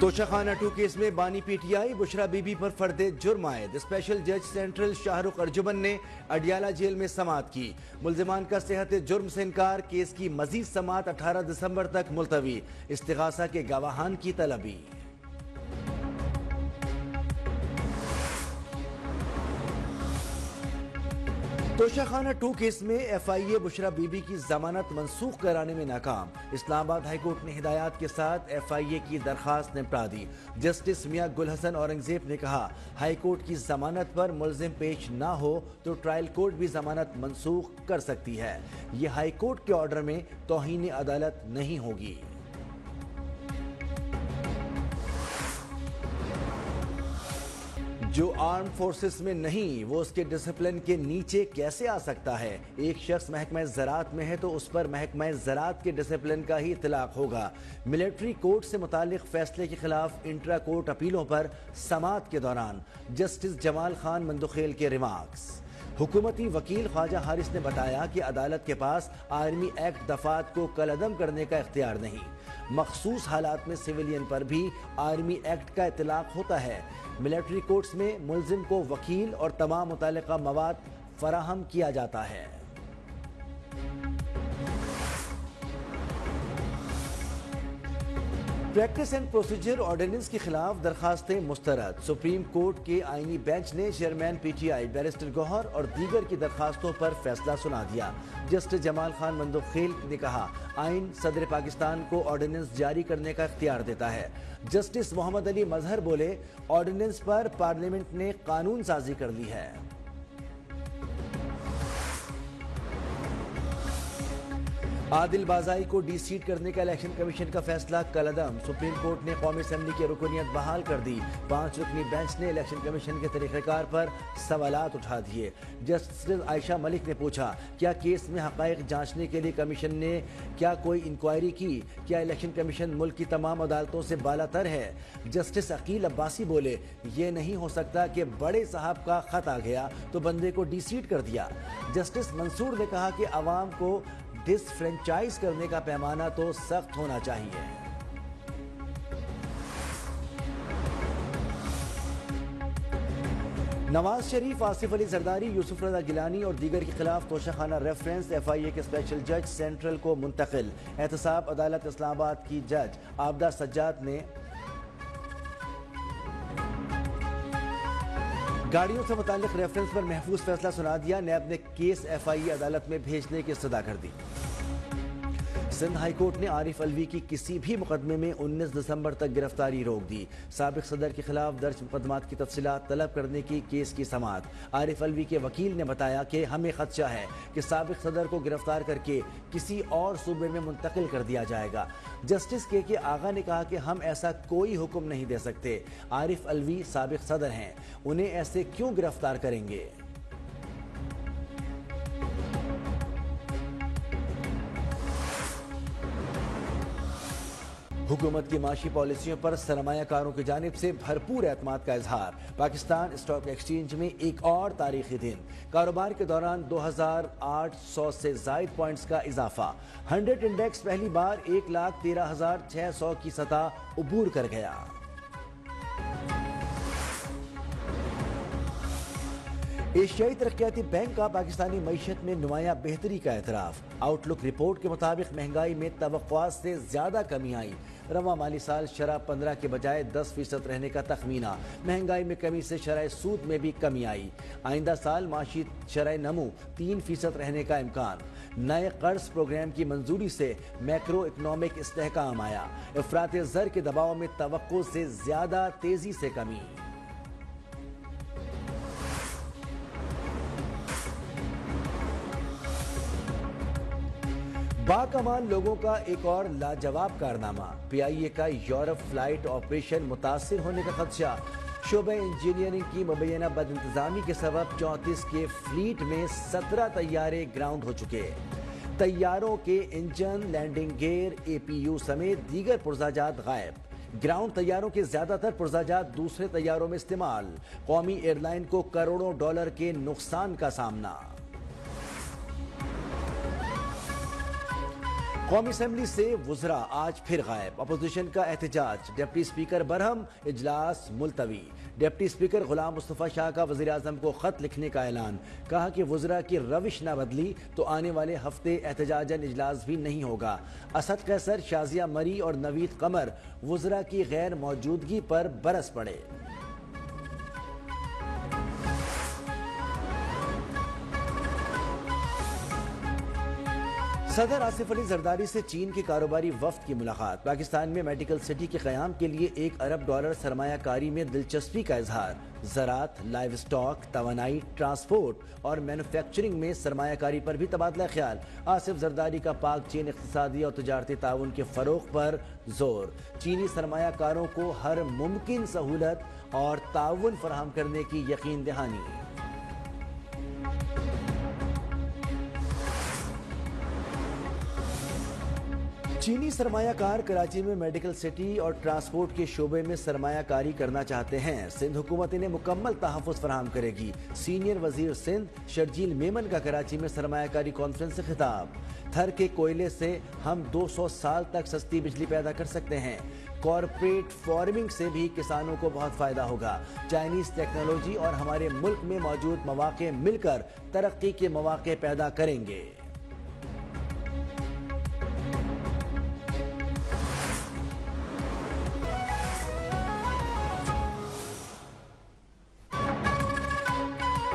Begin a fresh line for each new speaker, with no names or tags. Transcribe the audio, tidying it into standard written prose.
توشہ خانہ 2 کیس میں بانی P T I Bushra be be پر فرد جرم عائد۔ اسپیشل جج سینٹرل شاہ رخ ارجمن نے اڈیالہ جیل میں سماعت کی۔ ملزمان کا صحت جرم سے انکار، کیس کی مزید سماعت 18 دسمبر تک ملتوی۔ استغاثہ کے گواہان کی طلبی۔ توشہ خانہ 2 کیس میں F I a Bushra be be کی ضمانت منسوخ کرانے میں ناکام۔ اسلام آباد ہائی کورٹ نے ہدایات کے ساتھ ایف آئی اے کی درخواست نمٹا دی۔ جسٹس میاں گل حسن اورنگزیب نے کہا، ہائی کورٹ کی ضمانت پر ملزم پیش نہ ہو تو ٹرائل کورٹ بھی ضمانت منسوخ کر سکتی ہے۔ یہ ہائی کورٹ کے آرڈر میں توہین عدالت نہیں ہوگی۔ جو آرم فورسز میں نہیں وہ اس کے ڈسپلن کے نیچے کیسے آ سکتا ہے؟ ایک شخص محکمہ زراعت میں ہے تو اس پر محکمہ زراعت کے ڈسپلن کا ہی اطلاق ہوگا۔ ملٹری کورٹ سے متعلق فیصلے کے خلاف انٹرا کورٹ اپیلوں پر سماعت کے دوران جسٹس جمال خان مندوخیل کے ریمارکس۔ حکومتی وکیل خواجہ حارث نے بتایا کہ عدالت کے پاس آرمی ایکٹ دفعات کو کالعدم کرنے کا اختیار نہیں۔ مخصوص حالات میں سویلین پر بھی آرمی ایکٹ کا اطلاق ہوتا ہے۔ ملٹری کورٹس میں ملزم کو وکیل اور تمام متعلقہ مواد فراہم کیا جاتا ہے۔ پریکٹس اینڈ پروسیجر آرڈیننس کے خلاف درخواستیں مسترد۔ سپریم کورٹ کے آئینی بینچ نے chairman PTI barrister Gohar اور دیگر کی درخواستوں پر فیصلہ سنا دیا۔ جسٹس جمال خان مندوخیل نے کہا، آئین صدر پاکستان کو آرڈیننس جاری کرنے کا اختیار دیتا ہے۔ جسٹس محمد علی مظہر بولے، آرڈیننس پر پارلیمنٹ نے قانون سازی کر لی ہے۔ عادل بازائی کو ڈی سیٹ کرنے کا الیکشن کمیشن کا فیصلہ کالعدم۔ سپریم کورٹ نے قومی اسمبلی کی رکنیت بحال کر دی۔ 5 رکنی بینچ نے الیکشن کمیشن کے طریقہ کار پر سوالات اٹھا دیے۔ جسٹس عائشہ ملک نے پوچھا، کیا کیس میں حقائق جانچنے کے لیے کمیشن نے کیا کوئی انکوائری کی؟ کیا الیکشن کمیشن ملک کی تمام عدالتوں سے بالا تر ہے؟ جسٹس عقیل عباسی بولے، یہ نہیں ہو سکتا کہ بڑے صاحب کا خط آ گیا تو بندے کو ڈی سیٹ کر دیا۔ جسٹس منصور نے کہا کہ عوام کو ڈس فرینچائز کرنے کا پیمانہ تو سخت ہونا چاہیے۔ نواز شریف، آصف علی زرداری، یوسف رضا گیلانی اور دیگر کے خلاف توشہ خانہ ریفرنس ایف آئی اے کے اسپیشل جج سینٹرل کو منتقل۔ احتساب عدالت اسلام آباد کی جج عابدہ سجاد نے گاڑیوں سے متعلق ریفرنس پر محفوظ فیصلہ سنا دیا۔ نیب نے کیس ایف آئی اے عدالت میں بھیجنے کی استدعا کر دی۔ سندھ ہائی کورٹ نے عارف الوی کی کسی بھی مقدمے میں 19 دسمبر تک گرفتاری روک دی۔ سابق صدر کے خلاف درج مقدمات کی تفصیلات طلب کرنے کی کیس کی سماعت۔ عارف الوی کے وکیل نے بتایا کہ ہمیں خدشہ ہے کہ سابق صدر کو گرفتار کر کے کسی اور صوبے میں منتقل کر دیا جائے گا۔ جسٹس کے آغا نے کہا کہ ہم ایسا کوئی حکم نہیں دے سکتے۔ عارف الوی سابق صدر ہیں، انہیں ایسے کیوں گرفتار کریں گے؟ حکومت کی معاشی پالیسیوں پر سرمایہ کاروں کی جانب سے بھرپور اعتماد کا اظہار۔ پاکستان اسٹاک ایکسچینج میں ایک اور تاریخی دن، کاروبار کے دوران 2800 سے زائد پوائنٹس کا اضافہ۔ 100 انڈیکس پہلی بار 1,13,600 کی سطح عبور کر گیا۔ ایشیائی ترقیاتی بینک کا پاکستانی معیشت میں نمایاں بہتری کا اعتراف۔ آؤٹ لک رپورٹ کے مطابق مہنگائی میں توقعات سے زیادہ کمی آئی۔ رواں مالی سال شرح 15 کے بجائے 10% رہنے کا تخمینہ۔ مہنگائی میں کمی سے شرح سود میں بھی کمی آئی۔ آئندہ سال معاشی شرح نمو 3% رہنے کا امکان۔ نئے قرض پروگرام کی منظوری سے میکرو اکنامک استحکام آیا۔ افراط زر کے دباؤ میں توقع سے زیادہ تیزی سے کمی۔ باکمال لوگوں کا ایک اور لاجواب کارنامہ۔ پی آئی اے کا یورپ فلائٹ آپریشن متاثر ہونے کا خدشہ۔ شعبہ انجینئرنگ کی مبینہ بد انتظامی کے سبب 34 کے فلیٹ میں 17 طیارے گراؤنڈ ہو چکے۔ طیاروں کے انجن، لینڈنگ گیئر، اے پی یو سمیت دیگر پرزاجات غائب۔ گراؤنڈ طیاروں کے زیادہ تر پرزاجات دوسرے طیاروں میں استعمال۔ قومی ایئر لائن کو کروڑوں ڈالر کے نقصان کا سامنا۔ قومی اسمبلی سے وزراء آج پھر غائب، اپوزیشن کا احتجاج، ڈپٹی اسپیکر برہم، اجلاس ملتوی۔ ڈپٹی اسپیکر غلام مصطفیٰ شاہ کا وزیر اعظم کو خط لکھنے کا اعلان، کہا کہ وزراء کی روش نہ بدلی تو آنے والے ہفتے احتجاجاً اجلاس بھی نہیں ہوگا۔ اسد قیصر، شازیہ مری اور نوید قمر وزراء کی غیر موجودگی پر برس پڑے۔ صدر آصف علی زرداری سے چین کے کاروباری وفد کی ملاقات، پاکستان میں میڈیکل سٹی کے قیام کے لیے $1 ارب سرمایہ کاری میں دلچسپی کا اظہار، زراعت، لائیو اسٹاک، توانائی، ٹرانسپورٹ اور مینوفیکچرنگ میں سرمایہ کاری پر بھی تبادلہ خیال۔ آصف زرداری کا پاک چین اقتصادی اور تجارتی تعاون کے فروغ پر زور، چینی سرمایہ کاروں کو ہر ممکن سہولت اور تعاون فراہم کرنے کی یقین دہانی۔ چینی سرمایہ کار کراچی میں میڈیکل سٹی اور ٹرانسپورٹ کے شعبے میں سرمایہ کاری کرنا چاہتے ہیں۔ سندھ حکومت انہیں مکمل تحفظ فراہم کرے گی۔ سینئر وزیر سندھ شرجیل میمن کا کراچی میں سرمایہ کاری کانفرنس سے خطاب، تھر کے کوئلے سے ہم 200 سال تک سستی بجلی پیدا کر سکتے ہیں۔ کارپوریٹ فارمنگ سے بھی کسانوں کو بہت فائدہ ہوگا۔ چائنیز ٹیکنالوجی اور ہمارے ملک میں موجود مواقع مل کر ترقی کے مواقع پیدا کریں گے۔